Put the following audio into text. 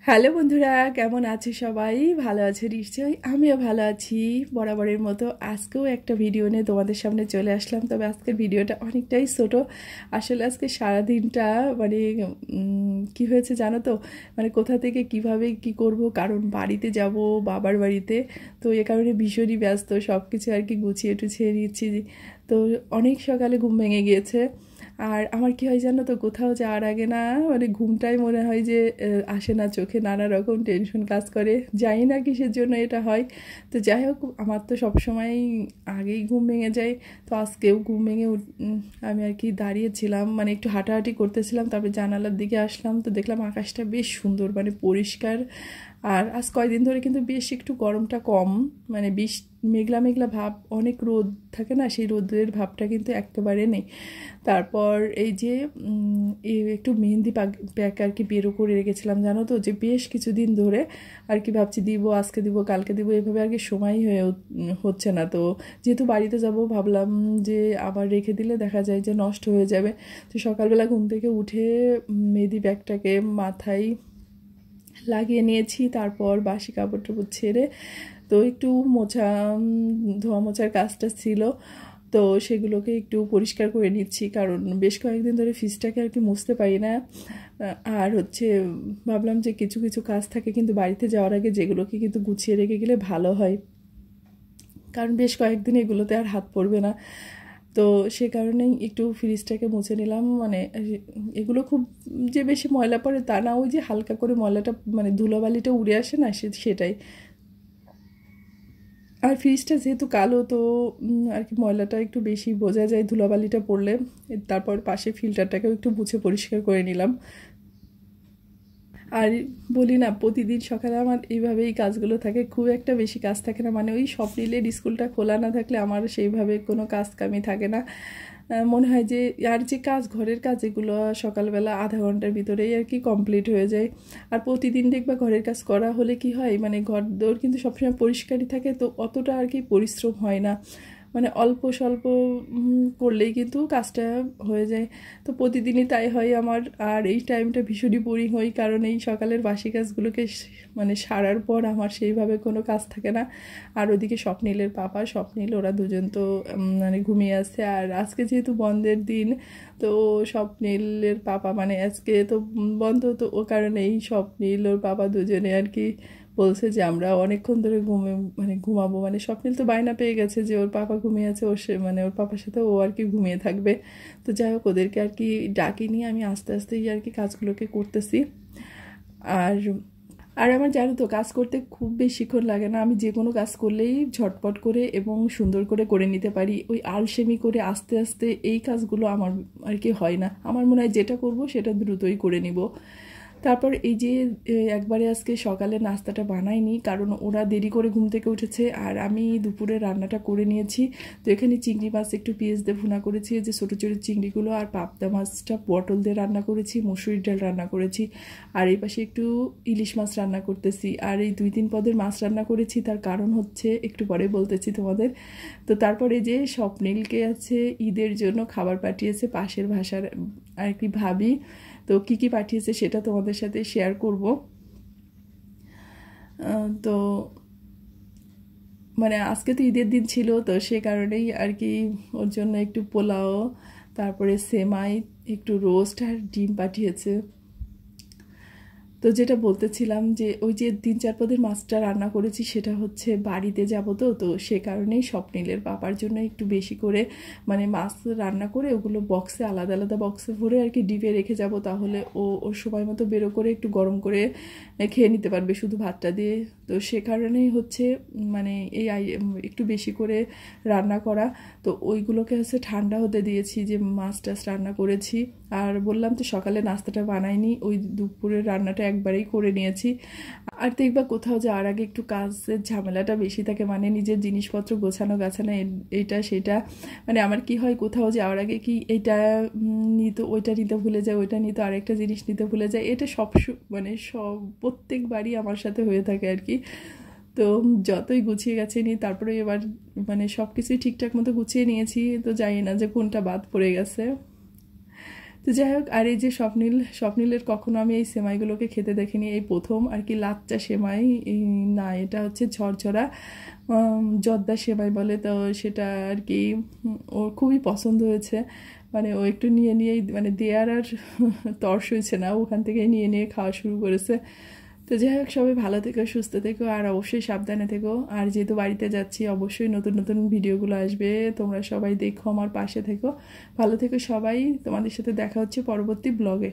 Hello বন্ধুরা, কেমন আছে সবাই? ভালো আছে নিশ্চয়ই। আমিও ভালো আছি বরাবরের মতো। আজকেও একটা ভিডিও নিয়ে তোমাদের সামনে চলে আসলাম। তবে আজকের ভিডিওটা অনেকটাই ছোট। আসলে আজকে সারাদিনটা মানে কি হয়েছে জানো তো, মানে কোথা থেকে কিভাবে কি করব, কারণ বাড়িতে যাব, বাবার বাড়িতে। তো এ কারণে ভীষণই ব্যস্ত, সব কিছু আর কি গুছিয়ে টুছিয়ে নিচ্ছি। তো অনেক সকালে ঘুম ভেঙে গিয়েছে। আর আমার কি হয় জানো তো, কোথাও যাওয়ার আগে না মানে ঘুমটাই মনে হয় যে আসে না চোখে, নানা রকম টেনশন কাজ করে, জানি না কিসের জন্য এটা হয়। তো যাই হোক, আমার তো সবসময় আগেই ঘুম ভেঙে যায়। তো আজকেও ঘুম ভেঙে আমি আর কি দাঁড়িয়েছিলাম, মানে একটু হাঁটাহাঁটি করতেছিলাম, তারপরে জানালার দিকে আসলাম, তো দেখলাম আকাশটা বেশ সুন্দর, মানে পরিষ্কার। আর আজ কয়দিন ধরে কিন্তু বেশ একটু গরমটা কম, মানে বেশ মেঘলা মেঘলা ভাব, অনেক রোদ থাকে না, সেই রোদের ভাবটা কিন্তু একেবারে নেই। তারপর এই যে একটু মেহেন্দি প্যাক আর কি বেরো করে রেখেছিলাম জানো তো, যে বেশ কিছুদিন ধরে আর কি ভাবছি দিব, আজকে দিব, কালকে দিব, এভাবে আর কি সময়ই হচ্ছে না। তো যেহেতু বাড়িতে যাব, ভাবলাম যে আবার রেখে দিলে দেখা যায় যে নষ্ট হয়ে যাবে। তো সকালবেলা ঘুম থেকে উঠে মেহেন্দি প্যাকটাকে মাথায় লাগিয়ে নিয়েছি, তারপর বাসি কাপড় টাপড় ছেড়ে তো একটু মোছা ধোয়া মোছার কাজটা ছিল, তো সেগুলোকে একটু পরিষ্কার করে নিচ্ছি, কারণ বেশ কয়েকদিন ধরে ফ্রিজটাকে আর কি মুছতে পারি না। আর হচ্ছে ভাবলাম যে কিছু কিছু কাজ থাকে কিন্তু বাড়িতে যাওয়ার আগে, যেগুলোকে কিন্তু গুছিয়ে রেখে গেলে ভালো হয়, কারণ বেশ কয়েকদিন এগুলোতে আর হাত পড়বে না। তো সে কারণেই একটু ফ্রিজটাকে মুছে নিলাম, মানে এগুলো খুব যে বেশি ময়লা পড়ে তা না, ওই যে হালকা করে ময়লাটা মানে ধুলোবালিটা উড়ে আসে না, সেটাই। আর ফ্রিজটা যেহেতু কালো, তো আর কি ময়লাটা একটু বেশি বোঝা যায় ধুলাবালিটা পড়লে। তারপর পাশে ফিল্টারটাকেও একটু মুছে পরিষ্কার করে নিলাম। আর বলি না, প্রতিদিন সকালে আমার এইভাবেই কাজগুলো থাকে, খুব একটা বেশি কাজ থাকে না, মানে ওই স্বপ্নিলের স্কুলটা খোলা না থাকলে আমার সেইভাবে কোনো কাজ কামই থাকে না। মনে হয় যে আর যে কাজ, ঘরের কাজ, এগুলো সকালবেলা আধা ঘন্টার ভিতরেই আর কি কমপ্লিট হয়ে যায়। আর প্রতিদিন দেখবা ঘরের কাজ করা হলে কি হয়, মানে ঘর দোর কিন্তু সবসময় পরিষ্কারই থাকে, তো অতটা আর কি পরিশ্রম হয় না, মানে অল্প স্বল্প করলেই কিন্তু কাজটা হয়ে যায়। তো প্রতিদিনই তাই হয় আমার। আর এই টাইমটা ভীষণই বোরিং হয়, কারণ এই সকালের বাসি কাজগুলোকে মানে সারার পর আমার সেইভাবে কোনো কাজ থাকে না। আর ওদিকে স্বপ্নিলের পাপা স্বপ্নিল ওরা দুজন তো মানে ঘুমিয়ে আছে। আর আজকে যেহেতু বন্ধের দিন, তো স্বপ্নিলের পাপা মানে আজকে তো বন্ধ, তো ও কারণেই স্বপ্নিল ওর পাপা দুজনে আর কি বলছে যে আমরা অনেকক্ষণ ধরে ঘুমাবো, মানে স্বপ্নিল তো বায়না পেয়ে গেছে যে ওর পাপা ঘুমিয়ে আছে, ওর মানে ওর পাপার সাথে ও আর কি ঘুমিয়ে থাকবে। তো যাই হোক, ওদেরকে আর কি ডাকি নিয়ে আমি আস্তে আস্তেই আর কি কাজগুলোকে করতেছি। আর আর আমার জানো তো, কাজ করতে খুব বেশিক্ষণ লাগে না, আমি যে কোনো কাজ করলেই ঝটপট করে এবং সুন্দর করে করে নিতে পারি। ওই আলসেমি করে আস্তে আস্তে এই কাজগুলো আমার আর কি হয় না, আমার মনে হয় যেটা করব সেটা দ্রুতই করে নিব। তারপর এই যে একবারে আজকে সকালে নাস্তাটা বানাইনি, কারণ ওরা দেরি করে ঘুম থেকে উঠেছে, আর আমি দুপুরে রান্নাটা করে নিয়েছি। তো এখানে চিংড়ি মাছ একটু পেঁয়াজ দিয়ে ভুনা করেছি, যে ছোটো ছোটো চিংড়িগুলো, আর পাবদা মাছটা পটল দিয়ে রান্না করেছি, মসুরির ডাল রান্না করেছি। আর এই পাশে একটু ইলিশ মাছ রান্না করতেছি। আর এই 2-3 পদের মাছ রান্না করেছি, তার কারণ হচ্ছে একটু পরে বলতেছি তোমাদের। তো তারপরে যে স্বপ্নিলকে আছে ঈদের জন্য খাবার পাঠিয়েছে পাশের ভাষার আর কি ভাবি, তো কী কী পাঠিয়েছে সেটা তোমাদের সাথে শেয়ার করব। তো মানে আজকে তো ঈদের দিন ছিল, তো সে কারণেই আর কি ওর জন্য একটু পোলাও, তারপরে সেমাই, একটু রোস্ট আর ডিম পাঠিয়েছে। তো যেটা বলতেছিলাম, যে ওই যে 3-4 পদের মাছটা রান্না করেছি, সেটা হচ্ছে বাড়িতে যাব, তো তো সে কারণেই স্বপ্নিলের পাপার জন্য একটু বেশি করে মানে মাছ রান্না করে ওগুলো বক্সে, আলাদা আলাদা বক্সে ভরে আর কি ডিপে রেখে যাব, তাহলে ও ওর সময় মতো বেরো করে একটু গরম করে খেয়ে নিতে পারবে শুধু ভাতটা দিয়ে। তো সে কারণেই হচ্ছে মানে একটু বেশি করে রান্না করা। তো ওইগুলোকে হচ্ছে ঠান্ডা হতে দিয়েছি, যে মাছ টাছ রান্না করেছি। আর বললাম তো সকালে নাস্তাটা বানাইনি, ওই দুপুরের রান্নাটা একবারেই করে নিয়েছি। আর দেখবা কোথাও যাওয়ার আগে একটু কাজের ঝামেলাটা বেশি থাকে, মানে নিজের জিনিসপত্র গোছানো গাছানো, এইটা সেটা। মানে আমার কি হয়, কোথাও যাওয়ার আগে কি এইটা নিতে, ওইটা নিতে ভুলে যায়, ওইটা নিতে আরেকটা জিনিস নিতে ভুলে যায়, এটা মানে সব প্রত্যেকবারই আমার সাথে হয়ে থাকে আর কি। তো যতই গুছিয়ে গেছে নিই, তারপরে এবার মানে সব কিছুই ঠিকঠাক মতো গুছিয়ে নিয়েছি, তো জানি না যে কোনটা বাদ পড়ে গেছে। তো যাই হোক, আর এই যে স্বপ্নীলের কখনো আমি এই সেমাইগুলোকে খেতে দেখিনি, এই প্রথম আর কি। লাচ্চা সেমাই না, এটা হচ্ছে ঝরঝরা জর্দা সেমাই বলে, তো সেটা আর কি ওর খুবই পছন্দ হয়েছে। মানে ও একটু নিয়েই মানে দেয়ার আর তর্স হয়েছে না, ওখান থেকে নিয়ে খাওয়া শুরু করেছে। তো যাই হোক, সবাই ভালো থেকো, সুস্থ থেকো, আর অবশ্যই সাবধানে থেকো। আর যেহেতু বাড়িতে যাচ্ছি, অবশ্যই নতুন নতুন ভিডিওগুলো আসবে, তোমরা সবাই দেখো, আমার পাশে থেকো, ভালো থেকো সবাই। তোমাদের সাথে দেখা হচ্ছে পরবর্তী ব্লগে।